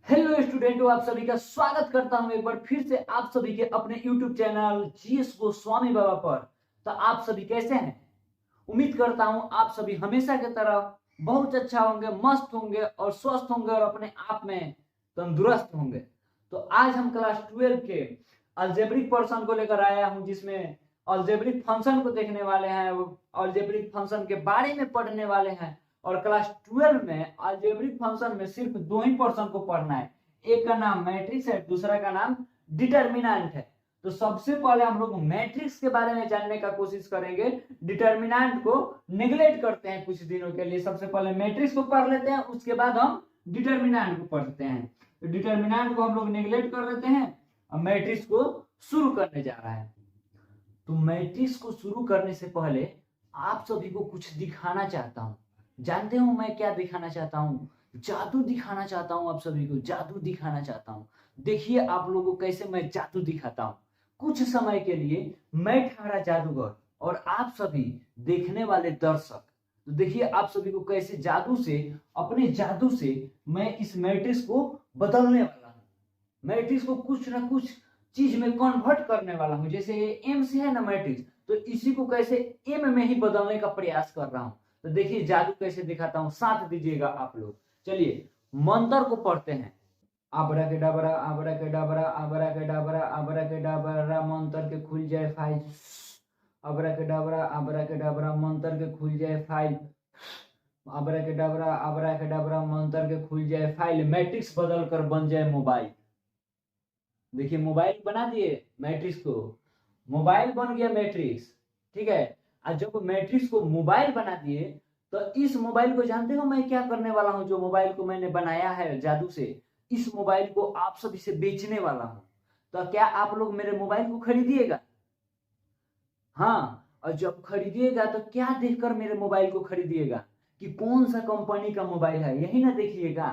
Hello स्टूडेंटों, आप सभी का स्वागत करता हूं एक बार फिर से आप सभी के अपने यूट्यूब चैनल जीएस गोस्वामी बाबा पर। तो आप सभी कैसे हैं? उम्मीद करता हूं आप सभी हमेशा की तरह बहुत अच्छा होंगे, मस्त होंगे और स्वस्थ होंगे और अपने आप में तंदुरुस्त होंगे। तो आज हम क्लास 12 के अलजेब्रिक पर्सन को लेकर आया हूं, जिसमें अलजेब्रिक फंक्शन को देखने वाले हैं, अलजेब्रिक फंक्शन के बारे में पढ़ने वाले हैं। और क्लास 12 में अलजेब्रिक फंक्शन में सिर्फ दो ही पर्सन को पढ़ना है। एक का नाम मैट्रिक्स है, दूसरा का नाम डिटर्मिनेंट है। तो सबसे पहले हम लोग मैट्रिक्स के बारे में जानने का कोशिश करेंगे। डिटर्मिनेंट को नेग्लेक्ट करते हैं कुछ दिनों के लिए। सबसे पहले मैट्रिक्स को पढ़ लेते हैं, उसके बाद हम डिटर्मिनेंट को पढ़ते हैं। तो डिटर्मिनेंट को हम लोग नेग्लेक्ट कर देते हैं और मैट्रिक्स को शुरू करने जा रहा है। तो मैट्रिक्स को शुरू करने से पहले आप सभी को कुछ दिखाना चाहता हूं। जानते हो मैं क्या दिखाना चाहता हूँ? जादू दिखाना चाहता हूँ, आप सभी को जादू दिखाना चाहता हूँ। देखिए आप लोगों को कैसे मैं जादू दिखाता हूँ। कुछ समय के लिए मैं ठहरा जादूगर और आप सभी देखने वाले दर्शक। तो देखिए आप सभी को कैसे जादू से, अपने जादू से मैं इस मैट्रिक्स को बदलने वाला हूँ। मैट्रिक्स को कुछ ना कुछ चीज में कन्वर्ट करने वाला हूँ। जैसे एम से है ना मैट्रिक्स, तो इसी को कैसे एम में ही बदलने का प्रयास कर रहा हूँ। तो देखिए जादू कैसे दिखाता हूँ, साथ दीजिएगा आप लोग। चलिए मंत्र को पढ़ते हैं। आबराकेडाबरा आबराकेडाबरा आबराकेडाबरा आबराकेडाबरा, मंत्र के खुल जाए फाइल। आबराकेडाबरा आबराकेडाबरा, मंत्र के खुल जाए फाइल। आबराकेडाबरा आबराकेडाबरा, मंत्र के खुल जाए फाइल। मैट्रिक्स बदल कर बन जाए मोबाइल। देखिए मोबाइल बना दिए मैट्रिक्स को, मोबाइल बन गया मैट्रिक्स। ठीक है, और जब मैट्रिक्स को मोबाइल बना दिए तो इस मोबाइल को जानते हो मैं क्या करने वाला हूं? जो मोबाइल को मैंने बनाया है जादू से, इस मोबाइल को आप सभी से बेचने वाला हूं। तो क्या आप लोग मेरे मोबाइल को खरीदिएगा? हाँ, और जब खरीदिएगा तो क्या देखकर मेरे मोबाइल को खरीदिएगा कि कौन सा कंपनी का मोबाइल है, यही ना देखिएगा।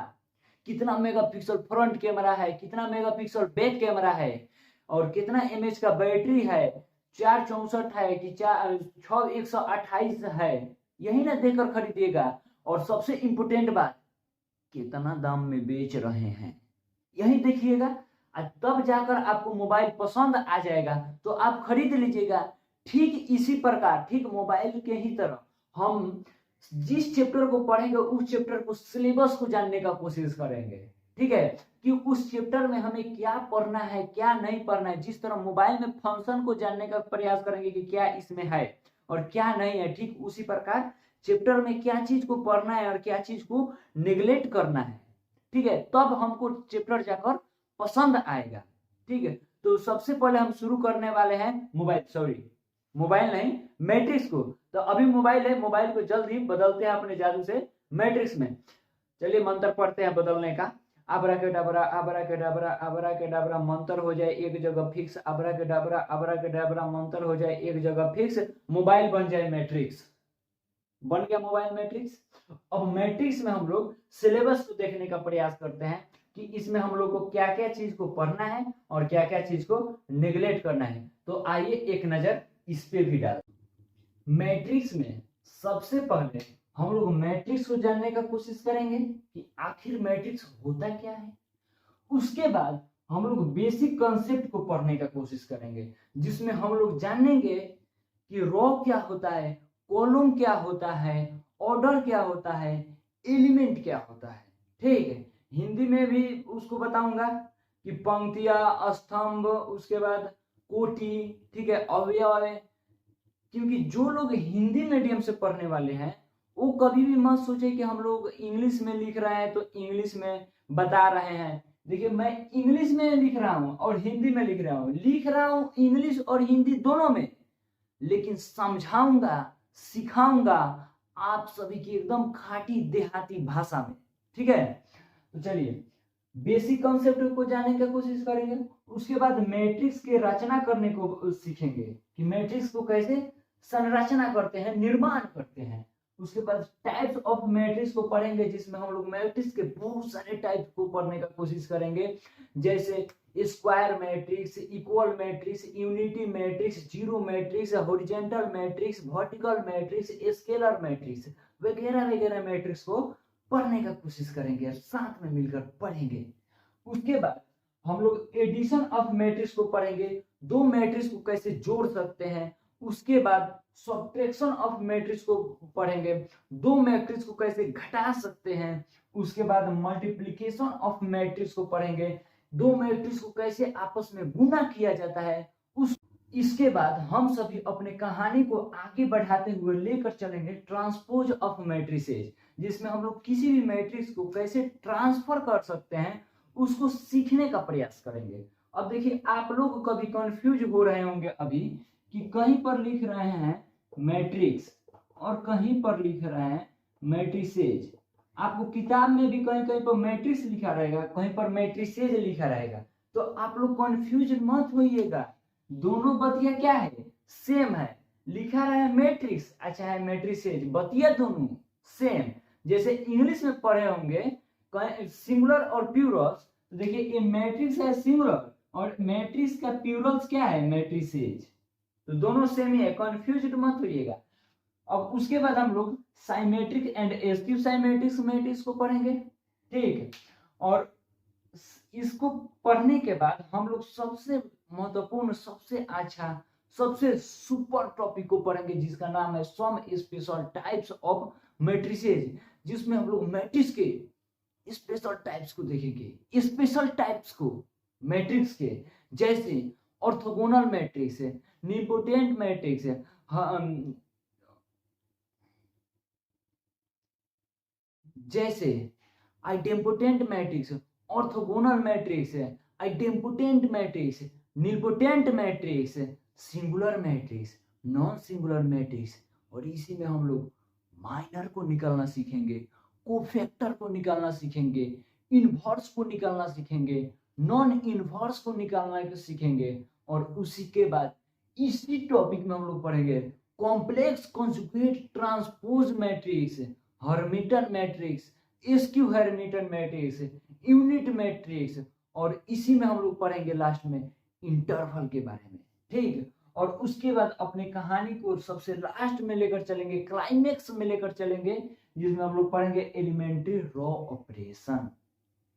कितना मेगापिक्सल फ्रंट कैमरा है, कितना मेगापिक्सल बैक कैमरा है, और कितना एमएच का बैटरी है, 464 है कि 6128 है, यही ना देखकर खरीदिएगा। और सबसे इंपोर्टेंट बात, कितना दाम में बेच रहे हैं, यही देखिएगा। तब जाकर आपको मोबाइल पसंद आ जाएगा तो आप खरीद लीजिएगा। ठीक इसी प्रकार, ठीक मोबाइल के ही तरह हम जिस चैप्टर को पढ़ेंगे उस चैप्टर को, सिलेबस को जानने का कोशिश करेंगे। ठीक है, कि उस चैप्टर में हमें क्या पढ़ना है क्या नहीं पढ़ना है। जिस तरह मोबाइल में फंक्शन को जानने का प्रयास करेंगे कि क्या इसमें है और क्या नहीं है, ठीक उसी प्रकार चैप्टर में क्या चीज को पढ़ना है और क्या चीज को निगलेक्ट करना है। ठीक है, तब हमको चैप्टर जाकर पसंद आएगा। ठीक है, तो सबसे पहले हम शुरू करने वाले हैं मोबाइल नहीं, मैट्रिक्स को। तो अभी मोबाइल है, मोबाइल को जल्द ही बदलते हैं अपने जादू से मैट्रिक्स में। चलिए मंत्र पढ़ते हैं बदलने का। आबराकेडाबरा आबराकेडाबरा आबराकेडाबरा, मंत्र हो जाए एक जगह फिक्स। आबराकेडाबरा आबराकेडाबरा, मंत्र हो जाए एक जगह फिक्स। मोबाइल बन जाए मैट्रिक्स। बन गया मोबाइल मैट्रिक्स। अब मैट्रिक्स में हम लोग सिलेबस को देखने का प्रयास करते हैं कि इसमें हम लोग को क्या क्या चीज को पढ़ना है और क्या क्या चीज को नेग्लेक्ट करना है। तो आइए एक नजर इस पे भी डाल। मैट्रिक्स में सबसे पहले हम लोग मैट्रिक्स को जानने का कोशिश करेंगे कि आखिर मैट्रिक्स होता क्या है। उसके बाद हम लोग बेसिक कंसेप्ट को पढ़ने का कोशिश करेंगे, जिसमें हम लोग जानेंगे कि रो क्या होता है, कॉलम क्या होता है, ऑर्डर क्या होता है, एलिमेंट क्या होता है। ठीक है, हिंदी में भी उसको बताऊंगा कि पंक्तियां, स्तंभ, उसके बाद कोटि, ठीक है, अवयव। क्योंकि जो लोग हिंदी मीडियम से पढ़ने वाले हैं वो कभी भी मत सोचे कि हम लोग इंग्लिश में लिख रहे हैं तो इंग्लिश में बता रहे हैं। देखिए मैं इंग्लिश में लिख रहा हूँ और हिंदी में लिख रहा हूँ इंग्लिश और हिंदी दोनों में, लेकिन समझाऊंगा, सिखाऊंगा आप सभी की एकदम खाटी देहाती भाषा में। ठीक है, तो चलिए बेसिक कॉन्सेप्ट को जानने की कोशिश करेंगे। उसके बाद मैट्रिक्स के रचना करने को सीखेंगे कि मैट्रिक्स को कैसे संरचना करते हैं, निर्माण करते हैं। उसके बाद टाइप्स ऑफ मैट्रिक्स को पढ़ेंगे, जिसमें हम लोग मैट्रिक्स के बहुत सारे टाइप को पढ़ने का कोशिश करेंगे। जैसे square matrix, equal matrix, unity matrix, zero matrix, horizontal matrix, vertical matrix, scalar matrix वगैरह वगैरह मैट्रिक्स को पढ़ने का कोशिश करेंगे और साथ में मिलकर पढ़ेंगे। उसके बाद हम लोग एडिशन ऑफ मैट्रिक्स को पढ़ेंगे, दो मैट्रिक्स को कैसे जोड़ सकते हैं। उसके बाद सब्ट्रैक्शन ऑफ मैट्रिक्स को पढ़ेंगे, दो मैट्रिक्स को कैसे घटा सकते हैं। उसके बाद मल्टीप्लिकेशन ऑफ मैट्रिक्स को पढ़ेंगे, दो मैट्रिक्स को कैसे आपस में गुणा किया जाता है। इसके बाद हम सभी अपने कहानी को आगे बढ़ाते हुए लेकर चलेंगे ट्रांसपोज ऑफ मैट्रिसेज, जिसमें हम लोग किसी भी मैट्रिक्स को कैसे ट्रांसफर कर सकते हैं उसको सीखने का प्रयास करेंगे। अब देखिए, आप लोग कभी कंफ्यूज हो रहे होंगे अभी कि कहीं पर लिख रहे हैं मैट्रिक्स और कहीं पर लिख रहे हैं मैट्रिसेज। आपको किताब में भी कहीं कहीं पर मैट्रिक्स लिखा रहेगा, कहीं पर मैट्रिसेज लिखा रहेगा, तो आप लोग कंफ्यूज मत होइएगा। दोनों बतिया क्या है, सेम है। लिखा रहा है मैट्रिक्स, अच्छा है मैट्रिसेज, बतिया दोनों सेम। जैसे इंग्लिश में पढ़े होंगे सिंगुलर और प्लूरल्स, तो देखिए ये मैट्रिक्स है सिंगुलर और मैट्रिक्स का प्लूरल्स क्या है मैट्रिसेज, तो दोनों सेम ही है, कंफ्यूज मत होइएगा। अब उसके बाद हम लोग symmetric and askew symmetric matrix को पढ़ेंगे, ठीक। और इसको पढ़ने के बाद हम लोग सबसे महत्वपूर्ण, सबसे अच्छा, सबसे सुपर टॉपिक को पढ़ेंगे जिसका नाम है some special types of matrices, जिसमें हम लोग मैट्रिक्स के स्पेशल टाइप्स को देखेंगे। स्पेशल टाइप्स को मैट्रिक्स के, जैसे ऑर्थोगोनल मैट्रिक्स है, निम्पोटेंट मैट्रिक्स है, जैसे आइडेम्पोटेंट मैट्रिक्स, ऑर्थोगोनल मैट्रिक्स है, idempotent matrix, nilpotent matrix, singular matrix, non singular matrix. और इसी में हम लोग माइनर को निकालना सीखेंगे, कोफैक्टर को निकालना सीखेंगे, इनवर्स को निकालना सीखेंगे, नॉन इनवर्स को निकालना सीखेंगे। और उसी के बाद इसी टॉपिक में हम लोग पढ़ेंगे complex conjugate transpose matrix, Hermitian matrix, askew Hermitian matrix, unit matrix. और इसी में हम लोग पढ़ेंगे लास्ट में इंटरवल के बारे में, ठीक। और उसके बाद अपने कहानी को सबसे लास्ट में लेकर चलेंगे, क्लाइमेक्स में लेकर चलेंगे, जिसमें हम लोग पढ़ेंगे एलिमेंट्री रॉ ऑपरेशन,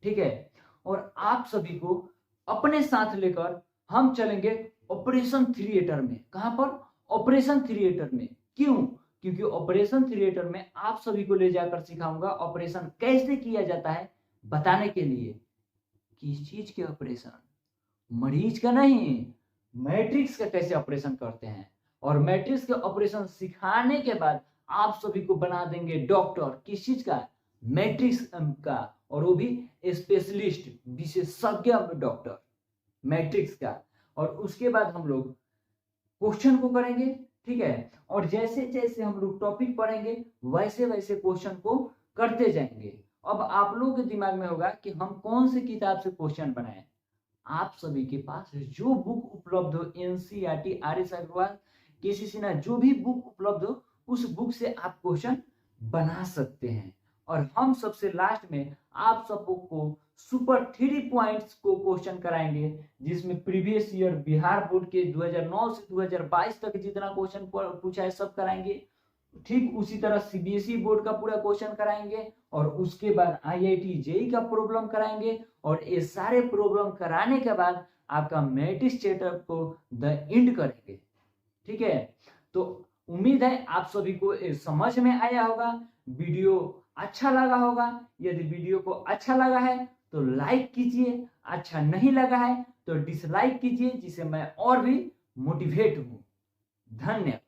ठीक है। और आप सभी को अपने साथ लेकर हम चलेंगे ऑपरेशन थिएटर में। कहां पर? ऑपरेशन थिएटर में। क्यों? क्योंकि ऑपरेशन थिएटर में आप सभी को ले जाकर सिखाऊंगा ऑपरेशन कैसे किया जाता है, बताने के लिए। किस चीज के ऑपरेशन? मरीज का नहीं, मैट्रिक्स का कैसे ऑपरेशन करते हैं। और मैट्रिक्स के ऑपरेशन सिखाने के बाद आप सभी को बना देंगे डॉक्टर। किस चीज का? मैट्रिक्स का, और वो भी स्पेशलिस्ट, विशेषज्ञ डॉक्टर मैट्रिक्स का। और उसके बाद हम लोग क्वेश्चन को करेंगे, ठीक है। और जैसे जैसे हम लोग टॉपिक पढ़ेंगे वैसे वैसे क्वेश्चन को करते जाएंगे। अब आप लोगों के दिमाग में होगा कि हम कौन सी किताब से क्वेश्चन बनाएं। आप सभी के पास जो बुक उपलब्ध हो, NCERT, R S. Agarwal, K C. Sinha, जो भी बुक उपलब्ध हो उस बुक से आप क्वेश्चन बना सकते हैं। और हम सबसे लास्ट में आप सबको सुपर 3 पॉइंट्स को क्वेश्चन कराएंगे, जिसमें प्रीवियस ईयर बिहार बोर्ड के 2009 से 2022 तक जितना क्वेश्चन पूछा है सब कराएंगे। ठीक उसी तरह सीबीएसई बोर्ड का पूरा क्वेश्चन कराएंगे, और उसके बाद आईआईटी जेईई का प्रॉब्लम कराएंगे। और ये सारे प्रॉब्लम कराने के बाद आपका मैट्रिक्स चैप्टर को द एंड करेंगे, ठीक है। तो उम्मीद है आप सभी को समझ में आया होगा, वीडियो अच्छा लगा होगा। यदि वीडियो को अच्छा लगा है तो लाइक कीजिए, अच्छा नहीं लगा है तो डिसलाइक कीजिए, जिससे मैं और भी मोटिवेट हूं। धन्यवाद।